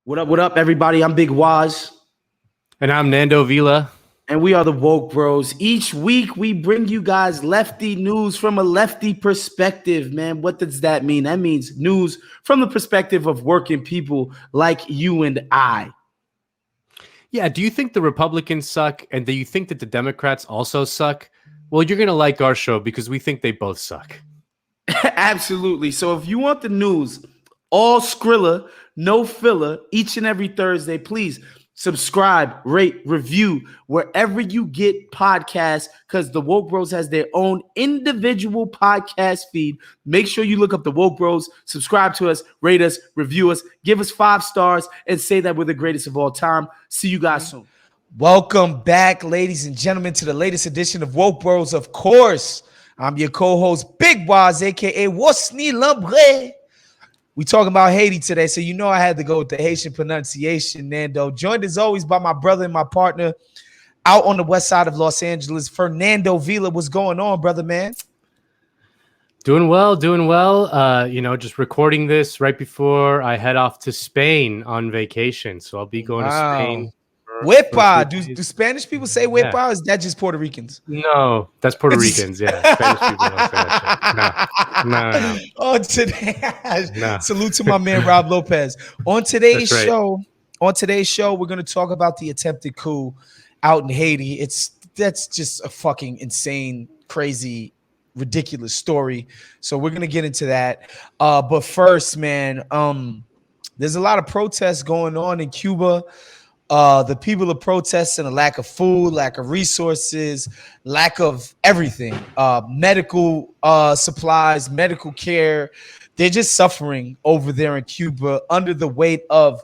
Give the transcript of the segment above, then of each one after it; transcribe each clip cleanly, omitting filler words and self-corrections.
What up, everybody? I'm Big Wos, And I'm Nando Vila. and we are the Woke Bros. Each week, we bring you guys lefty news from a lefty perspective, man. What does that mean? That means news from the perspective of working people like you and I. Yeah, do you think the Republicans suck? And do you think that the Democrats also suck? Well, you're going to like our show because we think they both suck. Absolutely. So if you want the news, all Skrilla, no filler, each and every Thursday, please subscribe, rate, review wherever you get podcasts, because the Woke Bros has their own individual podcast feed. Make sure you look up the Woke Bros, subscribe to us, rate us, review us, give us 5 stars, and say that we're the greatest of all time. See you guys soon. Welcome back, ladies and gentlemen, to the latest edition of Woke Bros. Of course, I'm your co-host, Big Wos, aka Wos and Nando Vila. We talking about Haiti today, so you know I had to go with the Haitian pronunciation, Nando. Joined as always by my brother and my partner out on the west side of Los Angeles, Fernando Vila. What's going on, brother, man? Doing well. Just recording this right before I head off to Spain on vacation. So I'll be going to Spain. Wepa. Do Spanish people say wepa? Yeah. Or is that just Puerto Ricans? No, that's Puerto Ricans. Yeah, Spanish people don't say that shit. No. Oh, today, salute to my man Rob Lopez. On today's show, we're going to talk about the attempted coup out in Haiti. That's just a fucking insane, crazy, ridiculous story. So we're going to get into that. But first, man, there's a lot of protests going on in Cuba. The people are protesting a lack of food, lack of resources, lack of everything, medical supplies, medical care. They're just suffering over there in Cuba under the weight of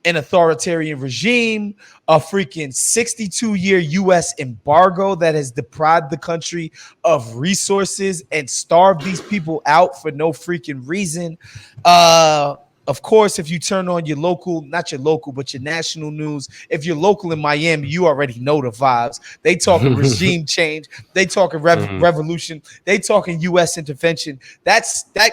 an authoritarian regime, a freaking 62-year U.S. embargo that has deprived the country of resources and starved these people out for no freaking reason. Of course, if you turn on your local, not your local, but your national news, if you're local in Miami, you already know the vibes. They talking regime change. They talking revolution. They talking U.S. intervention. That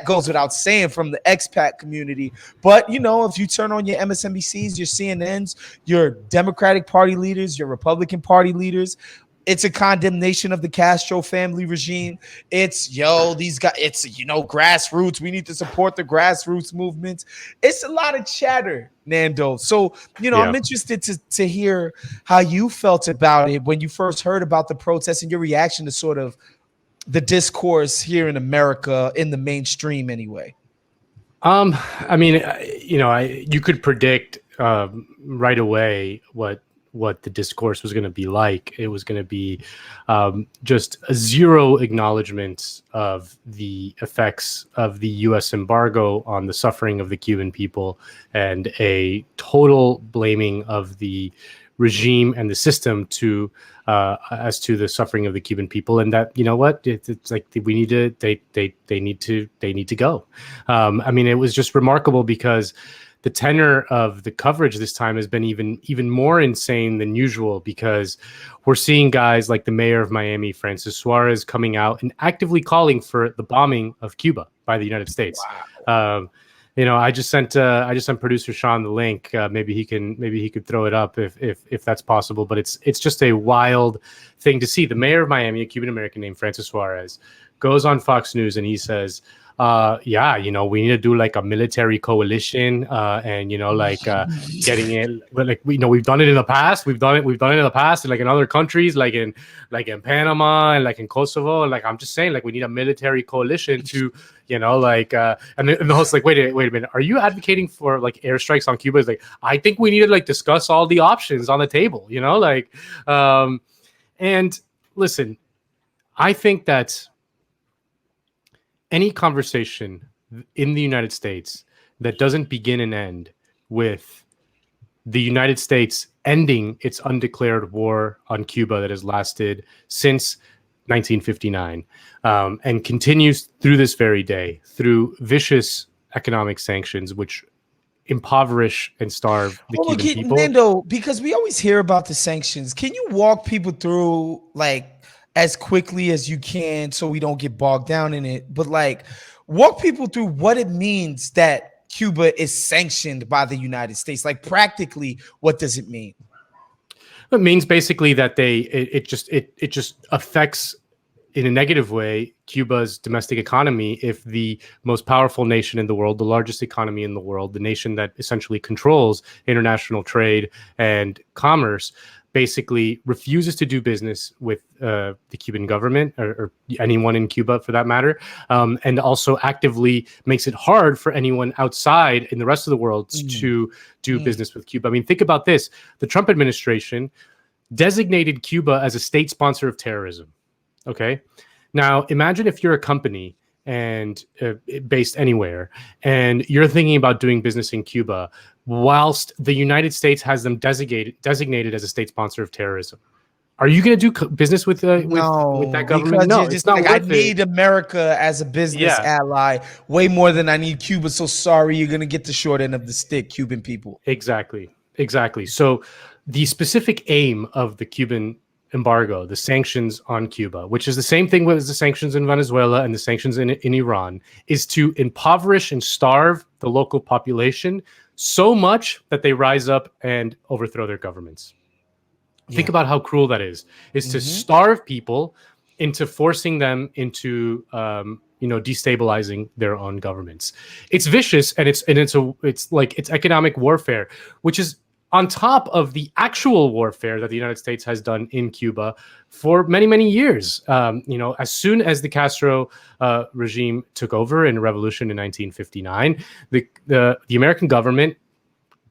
goes without saying from the expat community. But, you know, if you turn on your MSNBCs, your CNNs, your Democratic Party leaders, your Republican Party leaders, it's a condemnation of the Castro family regime. It's, these guys, it's, grassroots. We need to support the grassroots movements. It's a lot of chatter, Nando. So, I'm interested to hear how you felt about it when you first heard about the protests and your reaction to sort of the discourse here in America in the mainstream anyway. You could predict right away what the discourse was going to be like. It was going to be just a zero acknowledgement of the effects of the U.S. embargo on the suffering of the Cuban people, and a total blaming of the regime and the system as to the suffering of the Cuban people. And that, it's like they need to go. It was just remarkable because the tenor of the coverage this time has been even more insane than usual, because we're seeing guys like the mayor of Miami, Francis Suarez, coming out and actively calling for the bombing of Cuba by the United States. Wow. I just sent producer Sean the link. Maybe he could throw it up if that's possible. But it's just a wild thing to see. The mayor of Miami, a Cuban American named Francis Suarez, goes on Fox News and he says, we need to do like a military coalition, and getting in, like we've done it in the past. We've done it in the past, like in other countries, like in Panama and like in Kosovo. And like, I'm just saying, like, we need a military coalition to, and the host's like, wait a minute, are you advocating for like airstrikes on Cuba? It's like, I think we need to like discuss all the options on the table, and listen, I think that any conversation in the United States that doesn't begin and end with the United States ending its undeclared war on Cuba that has lasted since 1959 and continues through this very day through vicious economic sanctions, which impoverish and starve the Cuban people. Nando, because we always hear about the sanctions, can you walk people through like as quickly as you can so we don't get bogged down in it, but like walk people through what it means that Cuba is sanctioned by the United States? Like, practically, what does it mean? It means basically that it just affects in a negative way Cuba's domestic economy if the most powerful nation in the world, the largest economy in the world, the nation that essentially controls international trade and commerce, basically refuses to do business with the Cuban government or anyone in Cuba for that matter, and also actively makes it hard for anyone outside in the rest of the world to do business with Cuba. I mean, think about this. The Trump administration designated Cuba as a state sponsor of terrorism. Okay. Now, imagine if you're a company and based anywhere, and you're thinking about doing business in Cuba, whilst the United States has them designated as a state sponsor of terrorism. Are you going to do business with that government? No, it's not like, worth I need America as a business ally way more than I need Cuba. So sorry, you're going to get the short end of the stick, Cuban people. Exactly. So the specific aim of the Cuban embargo, the sanctions on Cuba, which is the same thing as the sanctions in Venezuela and the sanctions in Iran, is to impoverish and starve the local population so much that they rise up and overthrow their governments. Think about how cruel that is to starve people into forcing them into destabilizing their own governments. It's vicious, and it's economic warfare, which is on top of the actual warfare that the United States has done in Cuba for many, many years. As soon as the Castro regime took over in a revolution in 1959, the American government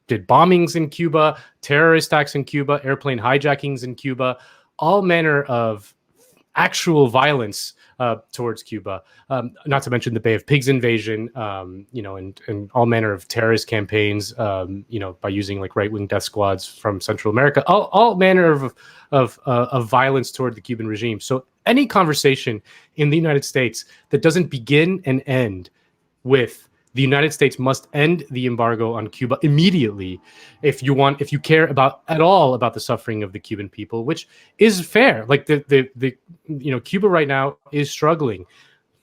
did bombings in Cuba, terrorist attacks in Cuba, airplane hijackings in Cuba, all manner of actual violence towards Cuba, not to mention the Bay of Pigs invasion, and all manner of terrorist campaigns, by using like right-wing death squads from Central America, all manner of violence toward the Cuban regime. So any conversation in the United States that doesn't begin and end with the United States must end the embargo on Cuba immediately if you care at all about the suffering of the Cuban people, which is fair. Like Cuba right now is struggling.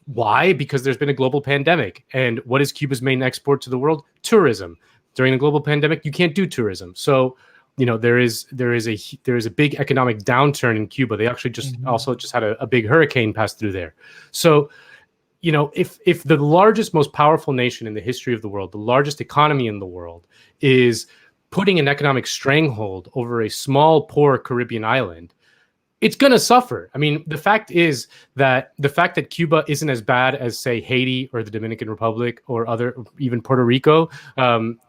Why? Because there's been a global pandemic. And what is Cuba's main export to the world? Tourism. During the global pandemic, you can't do tourism. So, there is a big economic downturn in Cuba. They actually also had a big hurricane pass through there. So, if the largest, most powerful nation in the history of the world, the largest economy in the world, is putting an economic stranglehold over a small, poor Caribbean island, it's going to suffer. I mean, the fact that Cuba isn't as bad as, say, Haiti or the Dominican Republic or even Puerto Rico,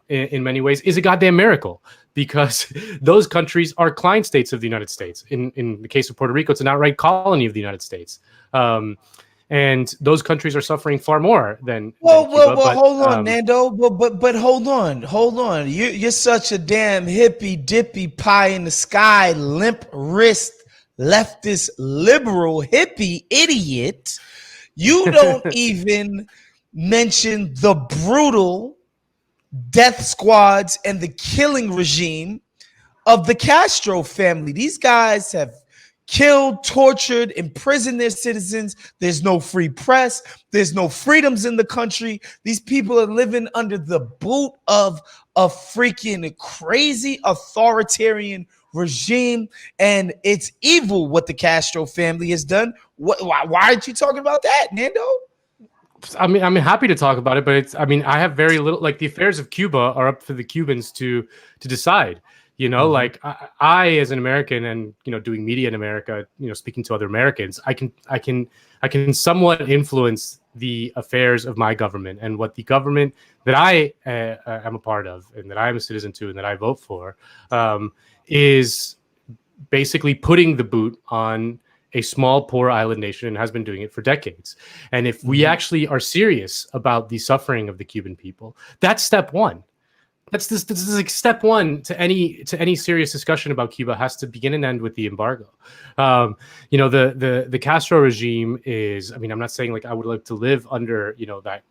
in many ways, is a goddamn miracle, because those countries are client states of the United States. In the case of Puerto Rico, it's an outright colony of the United States. And those countries are suffering far more than Cuba. Hold on, Nando. But hold on. You're such a damn hippy dippy pie in the sky, limp wrist, leftist liberal hippie idiot. You don't even mention the brutal death squads and the killing regime of the Castro family. These guys have killed, tortured, imprisoned their citizens. There's no free press. There's no freedoms in the country. These people are living under the boot of a freaking crazy authoritarian regime, and it's evil what the Castro family has done. Why aren't you talking about that, Nando? I mean, I'm happy to talk about it, but I have very little. Like, the affairs of Cuba are up for the Cubans to decide. Like I, as an American and, doing media in America, speaking to other Americans, I can somewhat influence the affairs of my government, and what the government that I am a part of and that I am a citizen to and that I vote for is basically putting the boot on a small, poor island nation, and has been doing it for decades. And if we actually are serious about the suffering of the Cuban people, that's step one. This is like step one to any serious discussion about Cuba has to begin and end with the embargo. The Castro regime is, I'm not saying like I would like to live under,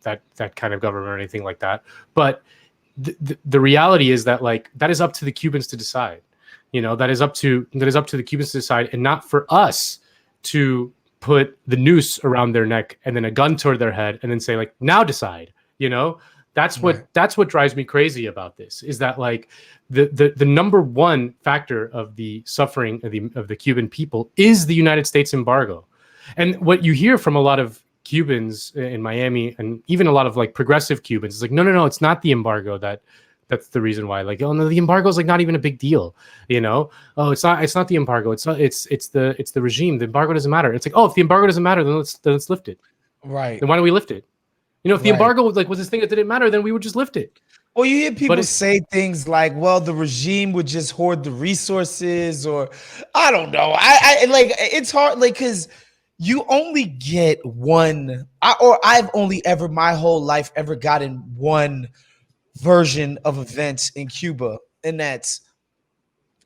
that kind of government or anything like that. But the reality is that, like, that is up to the Cubans to decide. That is up to the Cubans to decide, and not for us to put the noose around their neck and then a gun toward their head and then say, like, now decide. That's what drives me crazy about this, is that like the number one factor of the suffering of the Cuban people is the United States embargo. And what you hear from a lot of Cubans in Miami, and even a lot of like progressive Cubans, is like, no, it's not the embargo that's the reason why. Like, oh no, the embargo is like not even a big deal, you know. Oh, it's not the embargo. It's the regime. The embargo doesn't matter. It's like, oh, if the embargo doesn't matter, then let's lift it. Right. Then why don't we lift it? You know, if the embargo was this thing that didn't matter, then we would just lift it. Well, you hear people say things like, well, the regime would just hoard the resources, or I don't know. I like, it's hard, like, because you only get one, I've only ever my whole life ever gotten one version of events in Cuba, and that's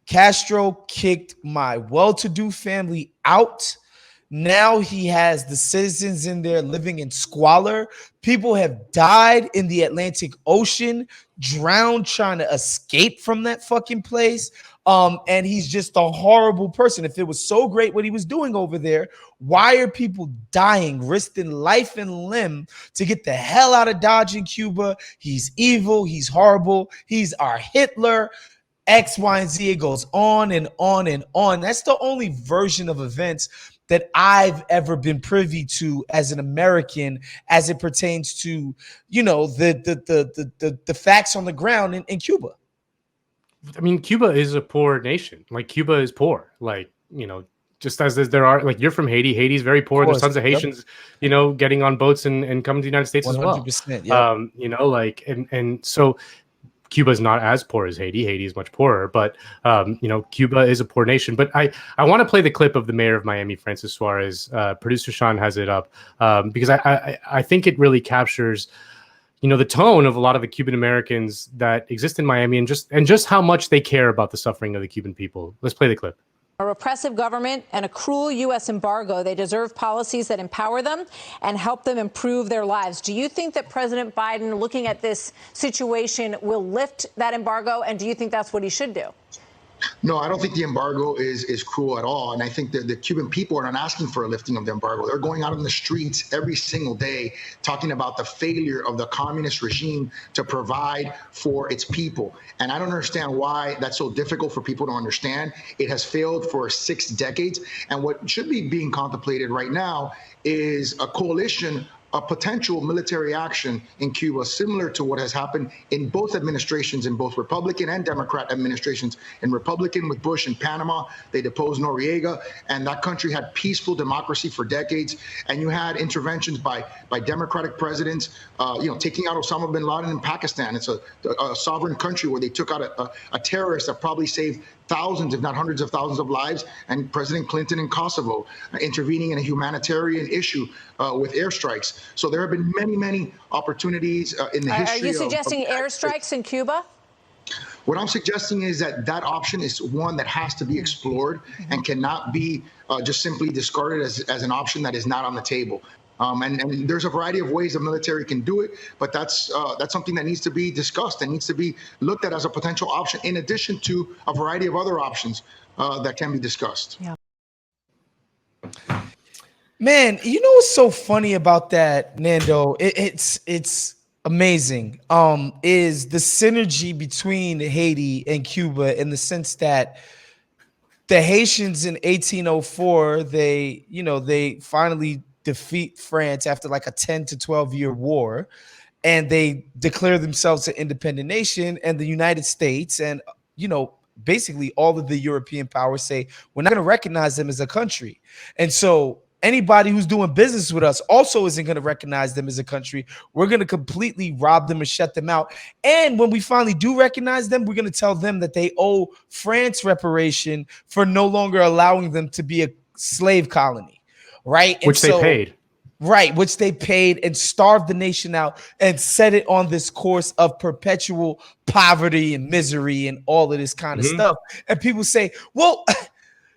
Castro kicked my well-to-do family out. Now he has the citizens in there living in squalor. People have died in the Atlantic Ocean, drowned trying to escape from that fucking place. And he's just a horrible person. If it was so great what he was doing over there, why are people dying, risking life and limb to get the hell out of Dodge in Cuba? He's evil. He's horrible. He's our Hitler. X, Y, and Z. It goes on and on and on. That's the only version of events that I've ever been privy to as an American, as it pertains to, you know, the facts on the ground in Cuba. I mean, Cuba is a poor nation. Like, Cuba is poor. Like, you know, just as there are, like, you're from Haiti. Haiti's very poor. There's tons of Haitians, you know, getting on boats and coming to the United States 100%, as well. Yep. You know, like, and so Cuba is not as poor as Haiti. Haiti is much poorer, but you know, Cuba is a poor nation. But I want to play the clip of the mayor of Miami, Francis Suarez. Producer Sean has it up because I think it really captures, you know, the tone of a lot of the Cuban Americans that exist in Miami, and just how much they care about the suffering of the Cuban people. Let's play the clip. A repressive government and a cruel U.S. embargo. They deserve policies that empower them and help them improve their lives. Do you think that President Biden, looking at this situation, will lift that embargo? And do you think that's what he should do? No, I don't think the embargo is cruel at all. And I think that the Cuban people are not asking for a lifting of the embargo. They're going out in the streets every single day talking about the failure of the communist regime to provide for its people. And I don't understand why that's so difficult for people to understand. It has failed for 6 decades. And what should be being contemplated right now is a coalition, a potential military action in Cuba, similar to what has happened in both administrations, in both Republican and Democrat administrations. In Republican with Bush in Panama, they deposed Noriega, and that country had peaceful democracy for decades. And you had interventions by Democratic presidents, you know, taking out Osama bin Laden in Pakistan. It's a sovereign country where they took out a terrorist that probably saved thousands, if not hundreds of thousands of lives, and President Clinton in Kosovo intervening in a humanitarian issue with airstrikes. So there have been many opportunities in the history. Are you suggesting airstrikes in Cuba? What I'm suggesting is that option is one that has to be explored and cannot be just simply discarded as an option that is not on the table. And there's a variety of ways the military can do it, but that's something that needs to be discussed and needs to be looked at as a potential option, in addition to a variety of other options that can be discussed. Yeah. Man, you know what's so funny about that, Nando? It's amazing. Is the synergy between Haiti and Cuba, in the sense that the Haitians in 1804, they finally defeat France after like a 10 to 12 year war, and they declare themselves an independent nation. And the United States and, you know, basically all of the European powers say, we're not going to recognize them as a country. And so anybody who's doing business with us also isn't going to recognize them as a country. We're going to completely rob them and shut them out. And when we finally do recognize them, we're going to tell them that they owe France reparation for no longer allowing them to be a slave colony. Right. Which they paid. Right. Which they paid, and starved the nation out and set it on this course of perpetual poverty and misery and all of this kind of stuff. And people say, well,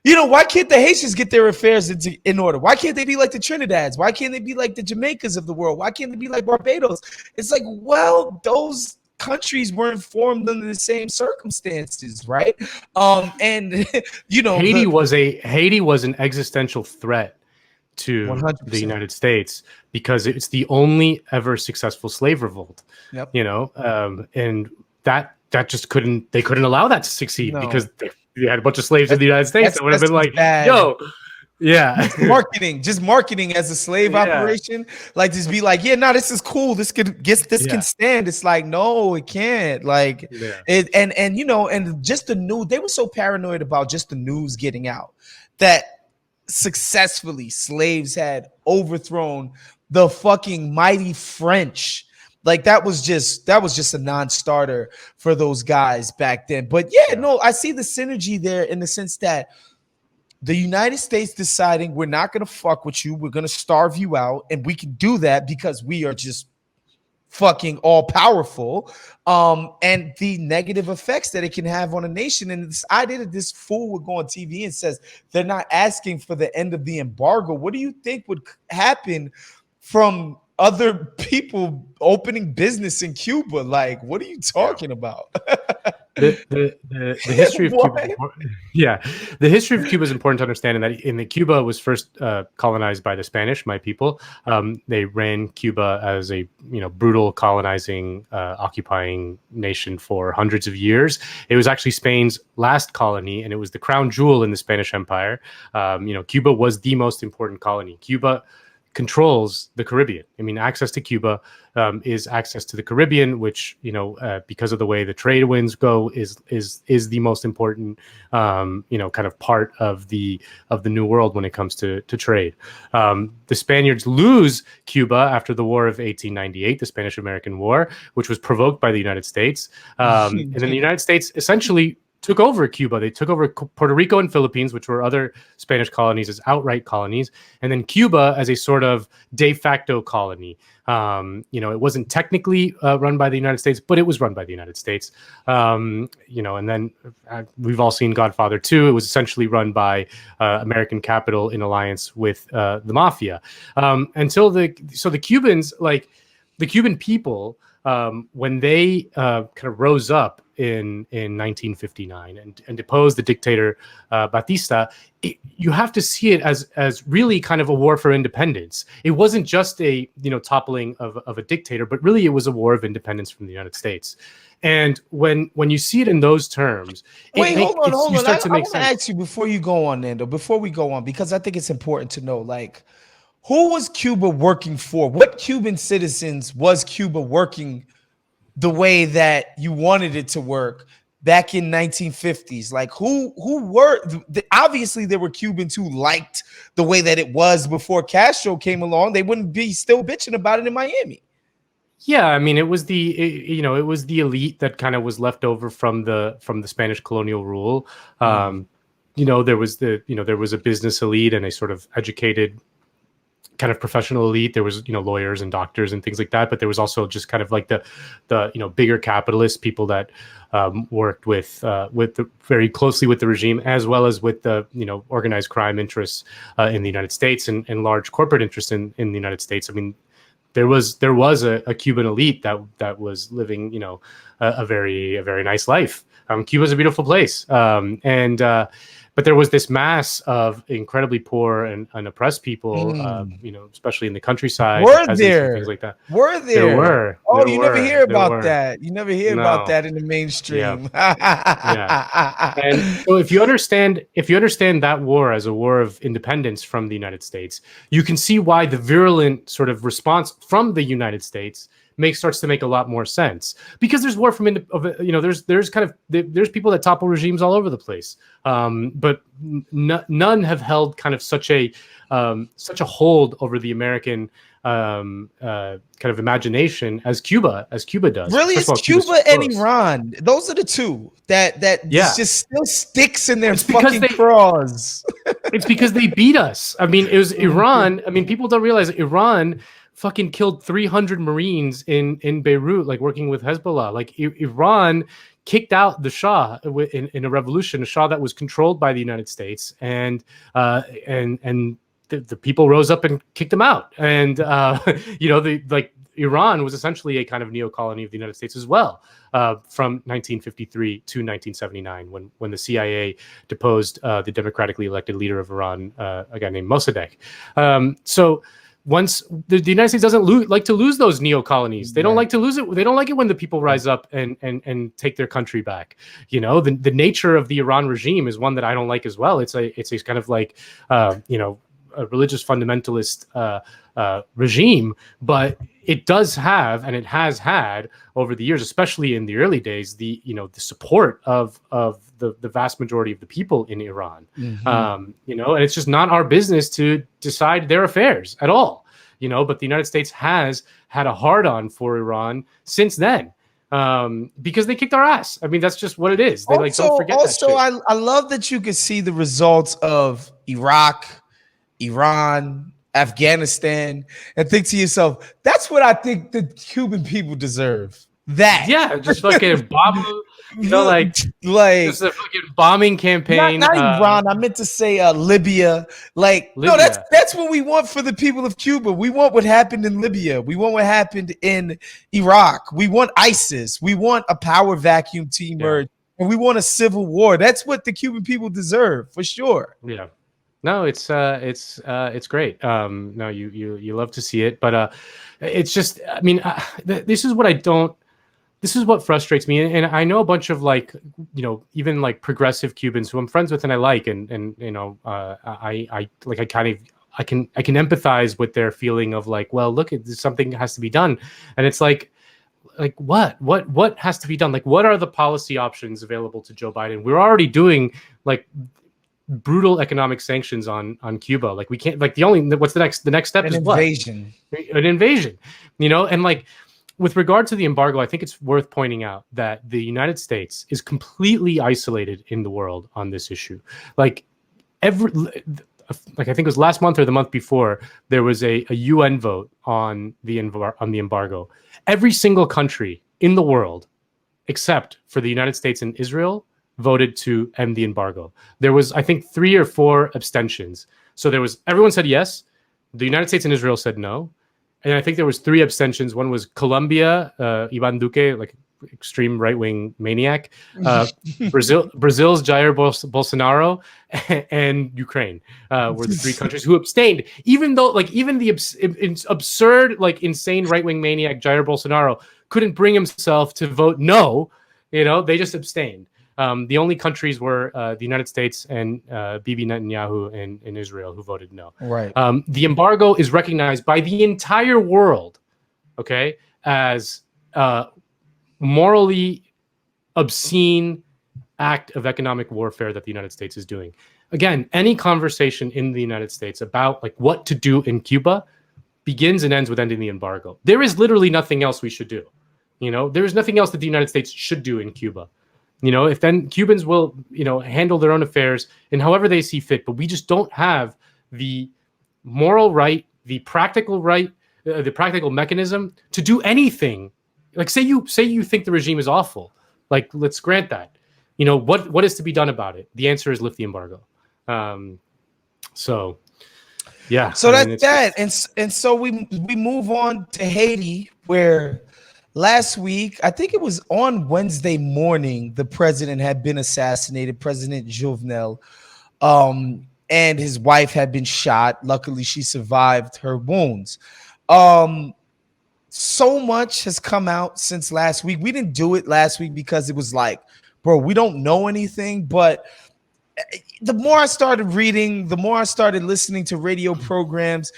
you know, why can't the Haitians get their affairs in order? Why can't they be like the Trinidads? Why can't they be like the Jamaicas of the world? Why can't they be like Barbados? It's like, well, those countries weren't formed under the same circumstances, right? And you know, Haiti was an existential threat to 100%. the United States because it's the only ever successful slave revolt. Yep. You know, and that just they couldn't allow that to succeed because they had a bunch of slaves in the United States that would have been like, bad. yo, yeah, just marketing as a slave operation, like just be like, yeah, no, this is cool. This can stand. It's like, no, it can't. Like it, and you know, and just the news. They were so paranoid about just the news getting out that successfully slaves had overthrown the fucking mighty French. Like that was just a non-starter for those guys back then. But no, I see the synergy there in the sense that the United States deciding we're not going to fuck with you, we're going to starve you out, and we can do that because we are just fucking all powerful, and the negative effects that it can have on a nation. And this idea that this fool would go on TV and says they're not asking for the end of the embargo. What do you think would happen from other people opening business in Cuba? Like, what are you talking about? The history of Cuba, the history of Cuba is important to understand. In that Cuba was first colonized by the Spanish, my people. They ran Cuba as a brutal colonizing, occupying nation for hundreds of years. It was actually Spain's last colony, and it was the crown jewel in the Spanish Empire. Cuba was the most important colony. Cuba controls the Caribbean. I mean, access to Cuba is access to the Caribbean, which because of the way the trade winds go, is the most important kind of part of the New World when it comes to trade. The Spaniards lose Cuba after the War of 1898, the Spanish-American War, which was provoked by the United States, and then the United States essentially took over Cuba. They took over Puerto Rico and Philippines, which were other Spanish colonies, as outright colonies, and then Cuba as a sort of de facto colony. It wasn't technically run by the United States, but it was run by the United States. And then we've all seen Godfather 2. It was essentially run by American capital in alliance with the mafia. Until the Cubans, like the Cuban people, when they kind of rose up in 1959 and deposed the dictator Batista, you have to see it as really kind of a war for independence. It wasn't just a toppling of a dictator, but really it was a war of independence from the United States. And when you see it in those terms, hold on. I want to ask you before you go on, Nando, before we go on, because I think it's important to know, like, who was Cuba working for? What Cuban citizens was Cuba working the way that you wanted it to work back in 1950s? Like, who were obviously there were Cubans who liked the way that it was before Castro came along. They wouldn't be still bitching about it in Miami. Yeah, I mean, it was the elite that kind of was left over from the Spanish colonial rule. There was a business elite and a sort of educated kind of professional elite. There was lawyers and doctors and things like that, but there was also just kind of like the bigger capitalist people that worked with very closely with the regime, as well as with the organized crime interests in the United States and large corporate interests in the United States. I mean, there was a Cuban elite that was living a very nice life. Cuba's a beautiful place, but there was this mass of incredibly poor and oppressed people, especially in the countryside. Things like that. There were. Oh, you never hear about that. You never hear about that in the mainstream. Yeah. And so if you understand that war as a war of independence from the United States, you can see why the virulent sort of response from the United States starts to make a lot more sense, because there's war from there's people that topple regimes all over the place, but none have held kind of such a hold over the American kind of imagination as Cuba does. Really, it's Cuba and Iran. Those are the two that just still sticks in their fucking craws. It's because they beat us. I mean, it was Iran. I mean, people don't realize that Iran fucking killed 300 Marines in Beirut, like working with Hezbollah. Like Iran kicked out the Shah in a revolution, a Shah that was controlled by the United States, and the people rose up and kicked him out. And Iran was essentially a kind of neo-colony of the United States as well, from 1953 to 1979, when the CIA deposed the democratically elected leader of Iran, a guy named Mossadegh. So once the United States doesn't like to lose those neo-colonies, they don't like to lose it. They don't like it when the people rise up and take their country back. You know, the nature of the Iran regime is one that I don't like as well. It's a kind of like a religious fundamentalist regime, but it does have, and it has had over the years, especially in the early days, the support of the vast majority of the people in Iran. And it's just not our business to decide their affairs at all. But the United States has had a hard-on for Iran since then, because they kicked our ass. I mean, that's just what it is. They don't forget that shit. I love that you can see the results of Iraq, Iran, Afghanistan, and think to yourself, that's what I think the Cuban people deserve. That. Yeah, just fucking bomb, like just a fucking bombing campaign. Not Iran. I meant to say Libya. No, that's what we want for the people of Cuba. We want what happened in Libya. We want what happened in Iraq. We want ISIS. We want a power vacuum to emerge, and we want a civil war. That's what the Cuban people deserve, for sure. Yeah. No, it's great. No, you love to see it, but it's just, I mean, this is what frustrates me. And I know a bunch of even like progressive Cubans who I'm friends with and I like, and I can empathize with their feeling of like, well, look, something has to be done. And it's like what has to be done? Like, what are the policy options available to Joe Biden? We're already doing like brutal economic sanctions on Cuba. Like, we can't, like, what's the next step? An invasion. And like, with regard to the embargo, I think it's worth pointing out that the United States is completely isolated in the world on this issue. Like, I think it was last month or the month before, there was a UN vote on the embargo. Every single country in the world, except for the United States and Israel, voted to end the embargo. There was, I think, 3 or 4 abstentions. So everyone said yes. The United States and Israel said no. And I think there was 3 abstentions. One was Colombia, Ivan Duque, like extreme right-wing maniac, Brazil's Jair Bolsonaro, and Ukraine were the 3 countries who abstained. Even though, like, even the absurd, like, insane right-wing maniac Jair Bolsonaro couldn't bring himself to vote no, they just abstained. The only countries were the United States and Bibi Netanyahu and Israel who voted no. Right. The embargo is recognized by the entire world, okay, as a morally obscene act of economic warfare that the United States is doing. Again, any conversation in the United States about like what to do in Cuba begins and ends with ending the embargo. There is literally nothing else we should do. There is nothing else that the United States should do in Cuba. If then Cubans will, handle their own affairs in however they see fit, but we just don't have the moral right, the practical mechanism to do anything. Like, say you think the regime is awful, like, let's grant that. What is to be done about it? The answer is lift the embargo. So yeah. So that's that. And so we move on to Haiti, where last week, I think it was on Wednesday morning, the president had been assassinated, President Jovenel, and his wife had been shot. Luckily, she survived her wounds. So much has come out since last week. We didn't do it last week because it was like, bro, we don't know anything. But the more I started reading, the more I started listening to radio programs,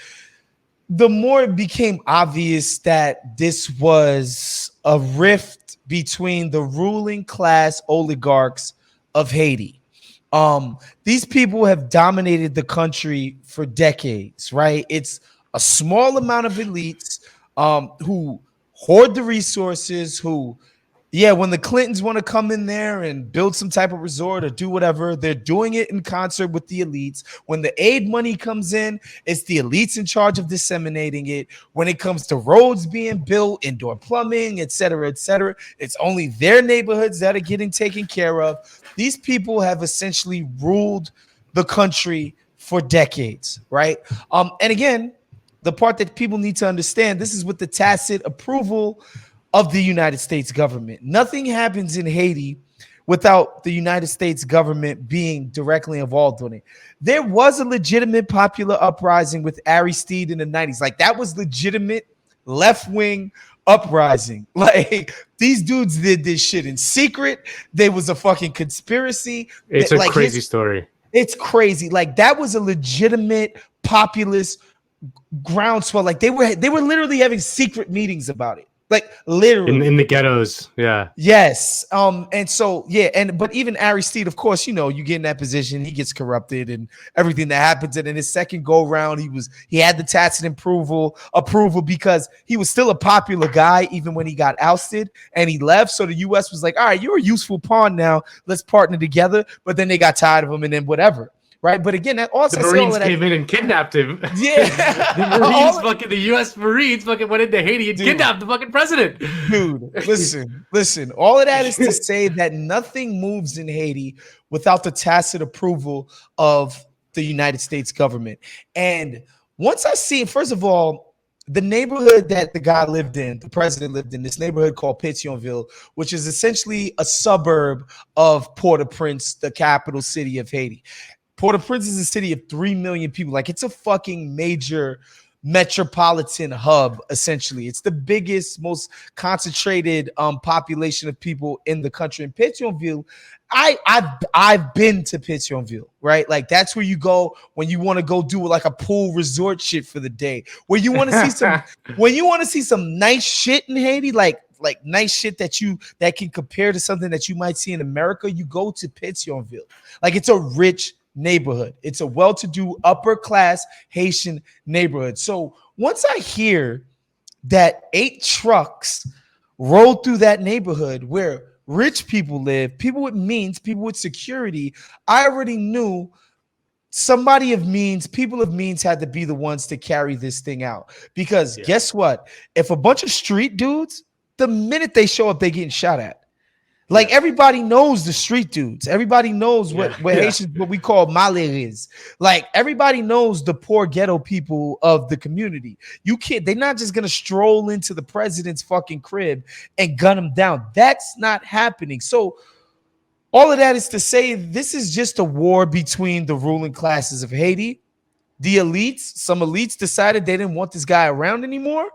the more it became obvious that this was a rift between the ruling class oligarchs of Haiti. These people have dominated the country for decades, right? It's a small amount of elites who hoard the resources, who, when the Clintons want to come in there and build some type of resort or do whatever, they're doing it in concert with the elites. When the aid money comes in, it's the elites in charge of disseminating it. When it comes to roads being built, indoor plumbing, et cetera, it's only their neighborhoods that are getting taken care of. These people have essentially ruled the country for decades, right? And again, the part that people need to understand, this is with the tacit approval of the United States government. Nothing happens in Haiti without the United States government being directly involved in it. There was a legitimate popular uprising with Aristide in the 90s. Like, that was legitimate left-wing uprising. Like, these dudes did this shit in secret. There was a fucking conspiracy. It's a crazy story. It's crazy. Like, that was a legitimate populist groundswell. Like, they were literally having secret meetings about it. Like, literally in the ghettos. Yeah. Yes. And so, yeah. But even Aristide, of course, you get in that position, he gets corrupted and everything that happens. And in his second go round, he had the tacit approval because he was still a popular guy, even when he got ousted and he left. So the US was like, all right, you're a useful pawn now. Let's partner together. But then they got tired of him and then whatever. Right, but again, that also the Marines came in and kidnapped him. Yeah, the U.S. Marines fucking went into Haiti and kidnapped the fucking president. Dude, listen. All of that is to say that nothing moves in Haiti without the tacit approval of the United States government. And once I see, first of all, the neighborhood that the guy lived in, the president lived in, this neighborhood called Pétionville, which is essentially a suburb of Port-au-Prince, the capital city of Haiti. Port-au-Prince is a city of 3 million people. Like, it's a fucking major metropolitan hub, essentially. It's the biggest, most concentrated population of people in the country. In Pétionville, I've been to Pétionville, right? Like, that's where you go when you want to go do like a pool resort shit for the day. Where you want to see some nice shit in Haiti, like nice shit that can compare to something that you might see in America, you go to Pétionville. Like, it's a rich neighborhood. It's a well-to-do upper class Haitian neighborhood. So once I hear that 8 trucks rolled through that neighborhood where rich people live, people with means, people with security, I already knew somebody of means, people of means had to be the ones to carry this thing out. Because guess what? If a bunch of street dudes, the minute they show up, they getting shot at. Like, everybody knows the street dudes. Everybody knows what Haitians, what we call malheureux. Like, everybody knows the poor ghetto people of the community. They're not just gonna stroll into the president's fucking crib and gun him down. That's not happening. So all of that is to say, this is just a war between the ruling classes of Haiti. The elites, some elites decided they didn't want this guy around anymore.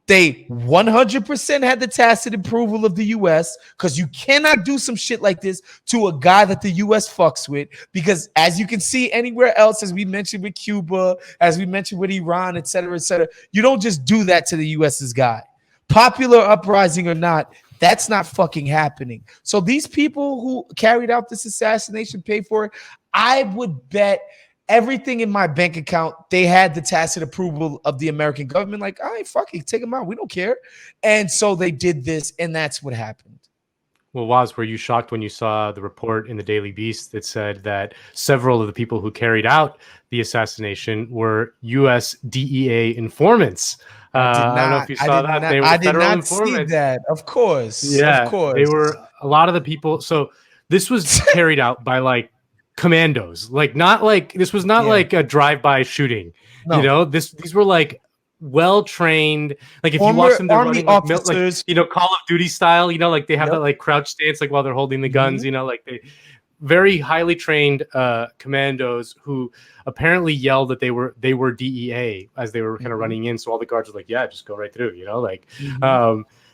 They 100% had the tacit approval of the U.S. because you cannot do some shit like this to a guy that the U.S. fucks with. Because as you can see anywhere else, as we mentioned with Cuba, as we mentioned with Iran, et cetera, you don't just do that to the U.S.'s guy. Popular uprising or not, that's not fucking happening. So these people who carried out this assassination paid for it. I would bet everything in my bank account, they had the tacit approval of the American government. Like, all right, fuck it, take them out. We don't care. And so they did this, and that's what happened. Well, Woz, were you shocked when you saw the report in the Daily Beast that said that several of the people who carried out the assassination were U.S. DEA informants? I don't know if you saw that. They were federal informants. See that. Of course. Yeah, of course. They were a lot of the people. So this was carried out by like commandos. Like, not like this was not like a drive-by shooting. No. You know, these were like well-trained, like if you watch them, they're running like, Call of Duty style, like they have that like crouch stance, like while they're holding the guns, like they very highly trained commandos who apparently yelled that they were DEA as they were kind of running in. So all the guards were like, yeah, just go right through,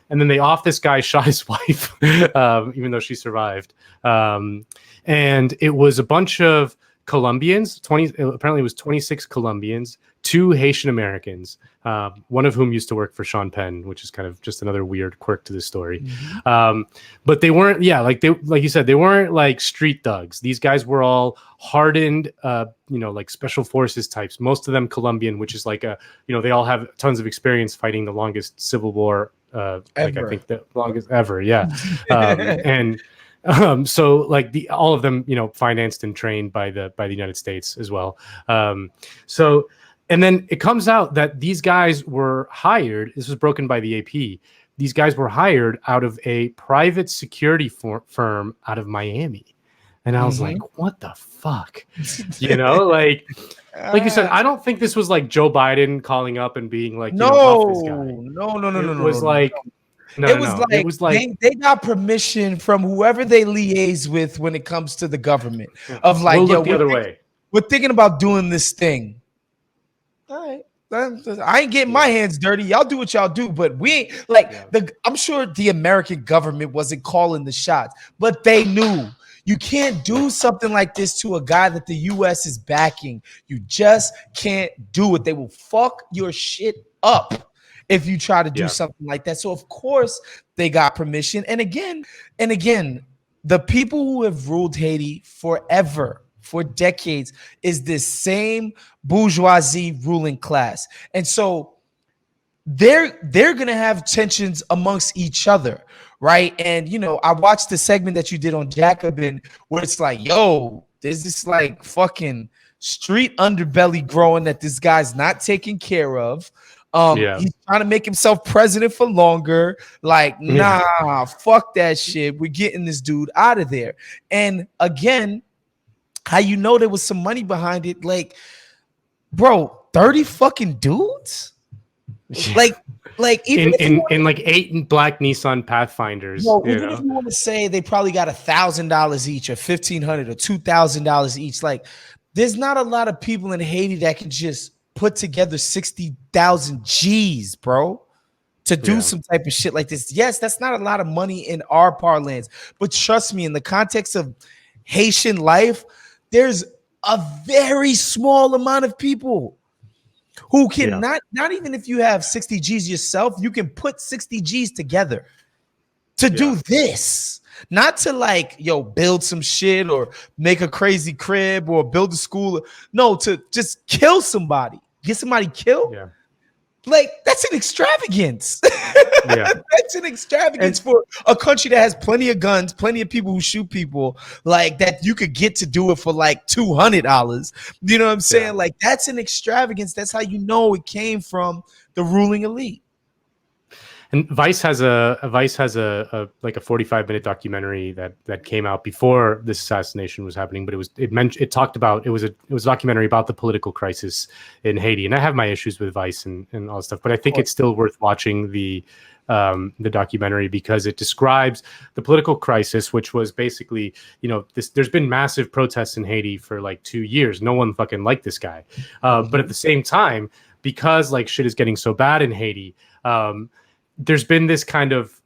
and then they off this guy shot his wife, even though she survived. And it was a bunch of Colombians, apparently it was 26 Colombians, 2 Haitian Americans, one of whom used to work for Sean Penn, which is kind of just another weird quirk to this story. But they weren't, like you said, they weren't like street thugs. These guys were all hardened, like special forces types. Most of them Colombian, which is like they all have tons of experience fighting the longest civil war, I think the longest ever. Yeah. So like all of them, financed and trained by the United States as well. And then it comes out that these guys were hired. This was broken by the AP. These guys were hired out of a private security firm out of Miami. And I was like, what the fuck? You know, like you said, I don't think this was like Joe Biden calling up and being like, off this guy. No. It was like, it was like they got permission from whoever they liaise with when it comes to the government of like, we'll look the other way. We're thinking about doing this thing. All right. I ain't getting my hands dirty. Y'all do what y'all do, but we ain't like I'm sure the American government wasn't calling the shots, but they knew. You can't do something like this to a guy that the U.S. is backing. You just can't do it. They will fuck your shit up if you try to do something like that. So of course they got permission. And again, the people who have ruled Haiti forever, for decades, is this same bourgeoisie ruling class. And so they're going to have tensions amongst each other, right? And, I watched the segment that you did on Jacobin where it's like, yo, there's this like fucking street underbelly growing that this guy's not taking care of. He's trying to make himself president for longer. Like, nah, fuck that shit. We're getting this dude out of there. And again, how there was some money behind it? Like, bro, 30 fucking dudes? Like even in like 8 black Nissan Pathfinders. Even if you want to say they probably got $1,000 each, or $1,500 or $2,000 each, like there's not a lot of people in Haiti that can just put together 60,000 G's, bro, to do some type of shit like this. Yes, that's not a lot of money in our parlance, but trust me, in the context of Haitian life, there's a very small amount of people who can not even if you have 60 G's yourself, you can put 60 G's together to do this. Not to like, build some shit or make a crazy crib or build a school. No, to just kill somebody, get somebody killed. Yeah. Like, that's an extravagance. That's an extravagance for a country that has plenty of guns, plenty of people who shoot people, like that you could get to do it for like $200. You know what I'm saying? Like, that's an extravagance. That's how it came from the ruling elite. And Vice has a like a 45-minute documentary that came out before this assassination was happening, but it talked about it was a documentary about the political crisis in Haiti. And I have my issues with Vice and all that stuff, but I think it's still worth watching the documentary because it describes the political crisis, which was basically, there's been massive protests in Haiti for like 2 years. No one fucking liked this guy. But at the same time, because like shit is getting so bad in Haiti, there's been this kind of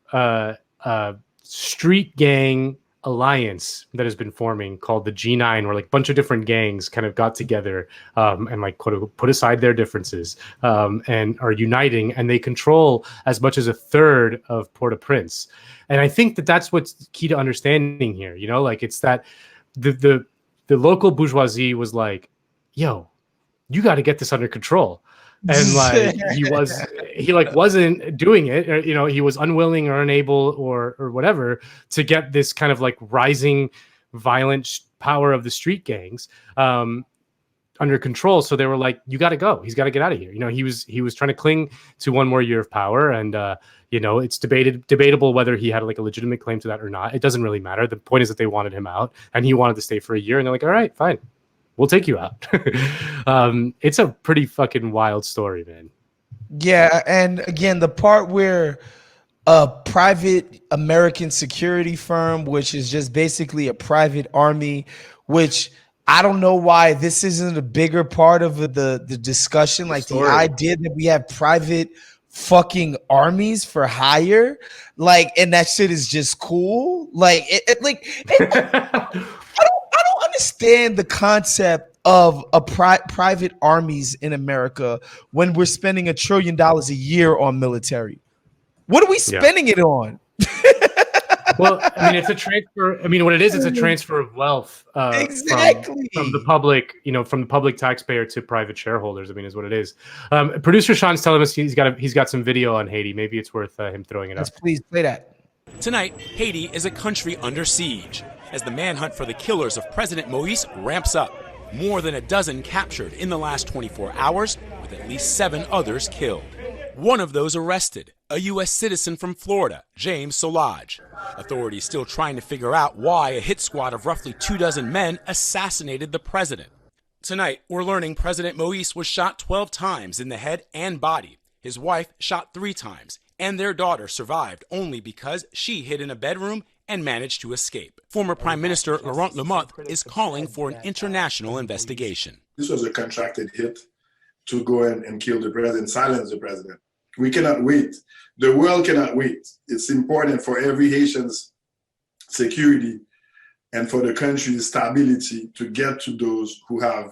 street gang alliance that has been forming called the G9, where like a bunch of different gangs kind of got together and like put aside their differences and are uniting, and they control as much as a third of Port-au-Prince. And I think that's what's key to understanding here. Like it's that the local bourgeoisie was like, yo, you got to get this under control. And like he wasn't doing it, or, he was unwilling or unable or whatever to get this kind of like rising violent power of the street gangs under control. So they were like, you got to go. He's got to get out of here. He was trying to cling to one more year of power, and it's debatable whether he had like a legitimate claim to that or not. It doesn't really matter. The point is that they wanted him out, and he wanted to stay for a year, and they're like, all right, fine. We'll take you out. It's a pretty fucking wild story, man. Yeah, and again, the part where a private American security firm, which is just basically a private army, which I don't know why this isn't a bigger part of the discussion. Like the idea that we have private fucking armies for hire, like, and that shit is just cool. Like, I don't understand the concept of a private armies in America when we're spending $1 trillion a year on military. What are we spending it on? Well, I mean, it's a transfer. I mean, what it is, it's a transfer of wealth exactly from the public, from the public taxpayer to private shareholders. I mean, is what it is. Producer Sean's telling us he's got some video on Haiti. Maybe it's worth him throwing it up. Please play that. Tonight, Haiti is a country under siege as the manhunt for the killers of President Moïse ramps up. More than a dozen captured in the last 24 hours, with at least 7 others killed. One of those arrested, a U.S. citizen from Florida, James Solage. Authorities still trying to figure out why a hit squad of roughly 24 men assassinated the president. Tonight, we're learning President Moïse was shot 12 times in the head and body. His wife shot 3 times, and their daughter survived only because she hid in a bedroom and managed to escape. Former Prime Minister Laurent Lamothe is calling for an international investigation. This was a contracted hit to go and kill the president, silence the president. We cannot wait. The world cannot wait. It's important for every Haitian's security and for the country's stability to get to those who have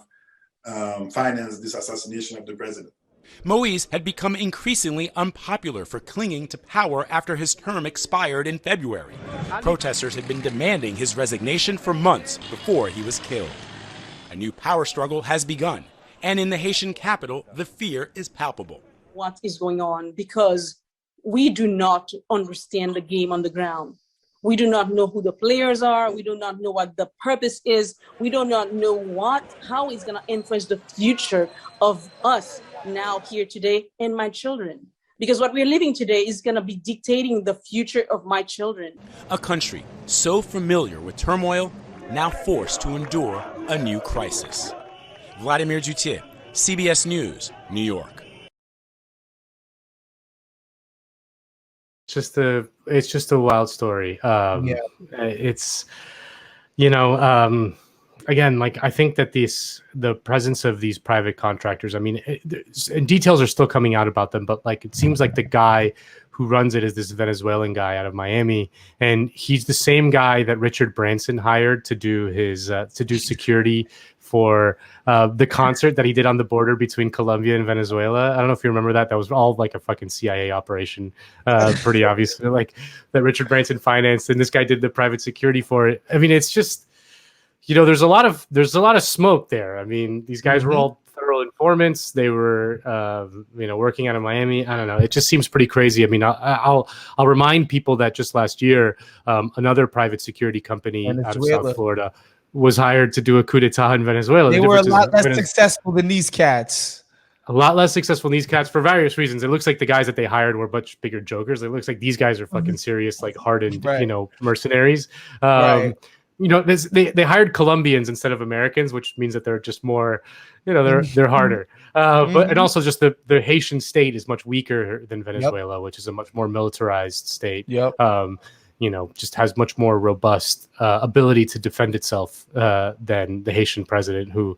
financed this assassination of the president. Moïse had become increasingly unpopular for clinging to power after his term expired in February. Protesters had been demanding his resignation for months before he was killed. A new power struggle has begun, and in the Haitian capital, the fear is palpable. What is going on? Because we do not understand the game on the ground. We do not know who the players are. We do not know what the purpose is. We do not know how it's going to influence the future of us now here today and my children. Because what we're living today is going to be dictating the future of my children. A country so familiar with turmoil, now forced to endure a new crisis. Vladimir Dutier, CBS News, New York. It's just a wild story. It's, again, like, I think that the presence of these private contractors, I mean, and details are still coming out about them, but like, it seems like the guy who runs it is this Venezuelan guy out of Miami, and he's the same guy that Richard Branson hired to do security for the concert that he did on the border between Colombia and Venezuela. I don't know if you remember that. That was all like a fucking CIA operation, pretty obvious, like that Richard Branson financed, and this guy did the private security for it. I mean, it's just, there's a lot of smoke there. I mean, these guys were all federal informants. They were, working out of Miami. I don't know. It just seems pretty crazy. I mean, I'll remind people that just last year, another private security company out of South Florida was hired to do a coup d'etat in Venezuela. They were a lot less successful than these cats. A lot less successful than these cats for various reasons. It looks like the guys that they hired were much bigger jokers. It looks like these guys are fucking serious, like hardened, mercenaries. They hired Colombians instead of Americans, which means that they're just more, they're harder. But and also just the Haitian state is much weaker than Venezuela, which is a much more militarized state. Just has much more robust ability to defend itself than the Haitian president, who,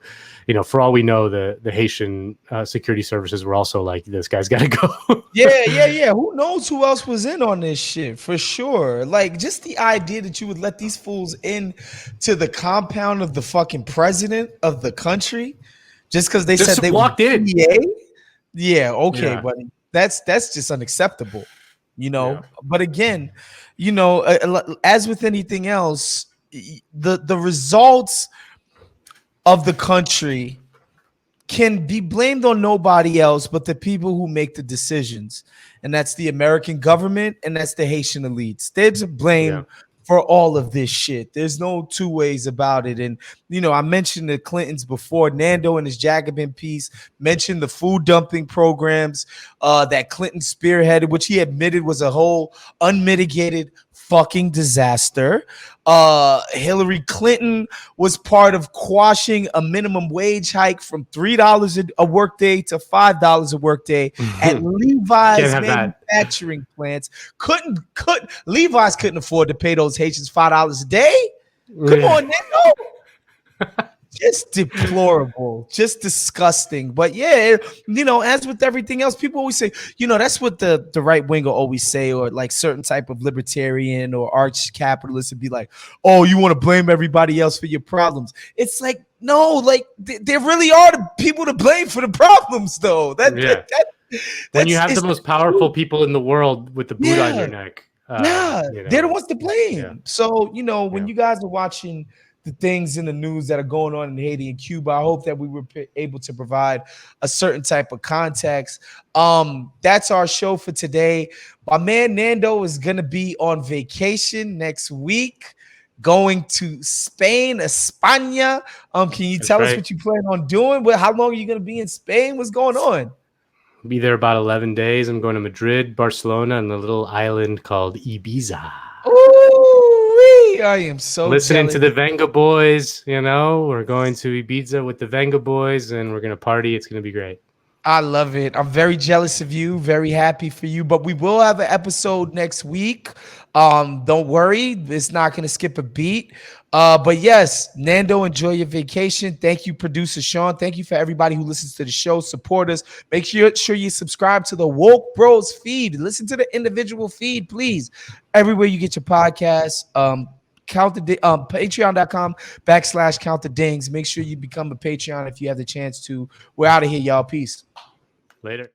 for all we know, the Haitian security services were also like, this guy's got to go. Yeah. Who knows who else was in on this shit, for sure. Like, just the idea that you would let these fools in to the compound of the fucking president of the country just because they said they walked in. Yeah, okay, buddy. That's just unacceptable. But again, as with anything else, the results of the country can be blamed on nobody else but the people who make the decisions, and that's the American government and that's the Haitian elites. They're to blame for all of this shit. There's no two ways about it. And, I mentioned the Clintons before. Nando in his Jacobin piece mentioned the food dumping programs that Clinton spearheaded, which he admitted was a whole unmitigated fucking disaster. Hillary Clinton was part of quashing a minimum wage hike from $3 a workday to $5 a workday at Levi's manufacturing plants. Levi's couldn't afford to pay those Haitians $5 a day. Come on, Nando. Just deplorable, just disgusting. But as with everything else, people always say, that's what the right wing will always say, or like certain type of libertarian or arch capitalist would be like, oh, you want to blame everybody else for your problems. It's like, no, like there really are the people to blame for the problems, though. When you have the most powerful people in the world with the boot on your neck. They're the ones to blame. So, when you guys are watching the things in the news that are going on in Haiti and Cuba, I hope that we were able to provide a certain type of context. That's our show for today. My man Nando is going to be on vacation next week, going to Spain, España. Can you tell us what you plan on doing? How long are you going to be in Spain? What's going on? I'll be there about 11 days. I'm going to Madrid, Barcelona, and the little island called Ibiza. Ooh, I am so listening jealous. to the Venga Boys. We're going to Ibiza with the Venga Boys, and we're gonna party. It's gonna be great. I love it. I'm very jealous of you, very happy for you. But we will have an episode next week. Don't worry, it's not going to skip a beat. But yes, Nando, enjoy your vacation. Thank you, producer Sean. Thank you for everybody who listens to the show. Support us. Make sure you subscribe to the Woke Bros feed. Listen to the individual feed, please. Everywhere you get your podcasts. Patreon.com/count the dings. Make sure you become a Patreon if you have the chance to. We're out of here, y'all. Peace. Later.